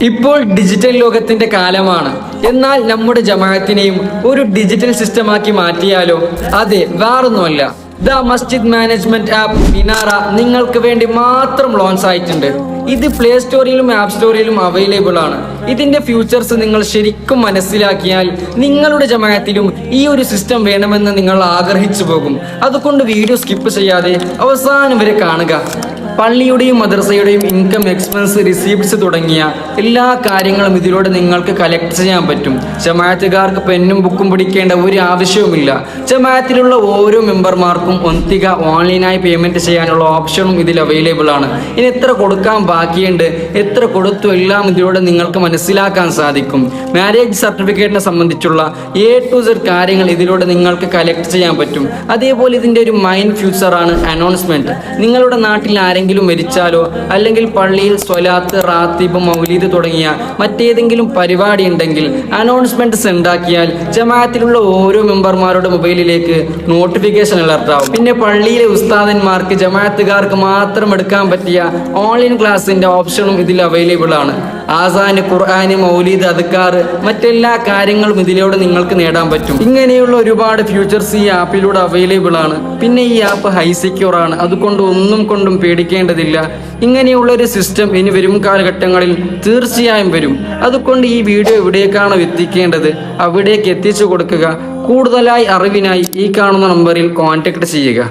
ഇപ്പോൾ ഡിജിറ്റൽ ലോകത്തിന്റെ കാലമാണ്. എന്നാൽ നമ്മുടെ ജമാഅത്തിനെയും ഒരു ഡിജിറ്റൽ സിസ്റ്റമാക്കി മാറ്റിയാലോ? അതെ, വേറൊന്നുമല്ല, ദ മസ്ജിദ് മാനേജ്മെന്റ് ആപ്പ് മിനാറ നിങ്ങൾക്ക് വേണ്ടി മാത്രം ലോഞ്ച് ആയിട്ടുണ്ട്. ഇത് പ്ലേ സ്റ്റോറിലും ആപ്പ് സ്റ്റോറിലും അവൈലബിൾ ആണ്. ഇതിന്റെ ഫ്യൂച്ചേഴ്സ് നിങ്ങൾ ശരിക്കും മനസ്സിലാക്കിയാൽ നിങ്ങളുടെ ജമാഅത്തിലും ഈ ഒരു സിസ്റ്റം വേണമെന്ന് നിങ്ങൾ ആഗ്രഹിച്ചു പോകും. അതുകൊണ്ട് വീഡിയോ സ്കിപ്പ് ചെയ്യാതെ അവസാനം വരെ കാണുക. പള്ളിയുടെയും മദ്രസയുടെയും ഇൻകം, എക്സ്പെൻസ്, റിസീപ്റ്റ്സ് തുടങ്ങിയ എല്ലാ കാര്യങ്ങളും ഇതിലൂടെ നിങ്ങൾക്ക് കളക്ട് ചെയ്യാൻ പറ്റും. ജമാഅത്തുകാർക്ക് പെന്നും ബുക്കും പിടിക്കേണ്ട ഒരു ആവശ്യവുമില്ല. ജമാഅത്തിലുള്ള ഓരോ മെമ്പർമാർക്കും ഒന്നിക ഓൺലൈനായി പേയ്മെന്റ് ചെയ്യാനുള്ള ഓപ്ഷനും ഇതിൽ അവൈലബിൾ ആണ്. ഇനി എത്ര കൊടുക്കാൻ ബാക്കിയുണ്ട്, എത്ര കൊടുത്തു, എല്ലാം ഇതിലൂടെ നിങ്ങൾക്ക് മനസ്സിലാക്കാൻ സാധിക്കും. മാരേജ് സർട്ടിഫിക്കറ്റിനെ സംബന്ധിച്ചുള്ള A to Z കാര്യങ്ങൾ ഇതിലൂടെ നിങ്ങൾക്ക് കളക്ട് ചെയ്യാൻ പറ്റും. അതേപോലെ ഇതിൻ്റെ ഒരു മൈൻ ഫ്യൂച്ചറാണ് അനൗൺസ്മെന്റ്. നിങ്ങളുടെ നാട്ടിൽ ആരെങ്കിലും മരിച്ചാലോ അല്ലെങ്കിൽ പള്ളിയിൽ സ്വലാത്ത്, റാത്തീബ്, മൗലീദ് തുടങ്ങിയ മറ്റേതെങ്കിലും പരിപാടി ഉണ്ടെങ്കിൽ അനൗൺസ്മെന്റ് സെൻഡ് ആക്കിയാൽ ജമാഅത്തിലുള്ള ഓരോ മെമ്പർമാരുടെ മൊബൈലിലേക്ക് നോട്ടിഫിക്കേഷൻ അലർട്ട് ആവും. പിന്നെ പള്ളിയിലെ ഉസ്താദന്മാർക്ക്, ജമാഅത്തുകാർക്ക് മാത്രം എടുക്കാൻ പറ്റിയ ഓൺലൈൻ ക്ലാസിന്റെ ഓപ്ഷനും ഇതിൽ അവൈലബിൾ ആണ്. ആസാന്, ഖുർആന്, മൗലീദ്, അദ്കാർ, മറ്റെല്ലാ കാര്യങ്ങളും ഇതിലൂടെ നിങ്ങൾക്ക് നേടാൻ പറ്റും. ഇങ്ങനെയുള്ള ഒരുപാട് ഫ്യൂച്ചേഴ്സ് ഈ ആപ്പിലൂടെ അവൈലബിൾ ആണ്. പിന്നെ ഈ ആപ്പ് ഹൈ സെക്യൂർ ആണ്, അതുകൊണ്ട് ഒന്നും കൊണ്ടും പേടിക്കേണ്ടതില്ല. ഇങ്ങനെയുള്ള ഒരു സിസ്റ്റം ഇനി വരും കാലഘട്ടങ്ങളിൽ തീർച്ചയായും വരും. അതുകൊണ്ട് ഈ വീഡിയോ എവിടേക്കാണോ എത്തിക്കേണ്ടത് അവിടേക്ക് എത്തിച്ചു കൊടുക്കുക. കൂടുതലായി അറിവിനായി ഈ കാണുന്ന നമ്പറിൽ കോൺടാക്ട് ചെയ്യുക.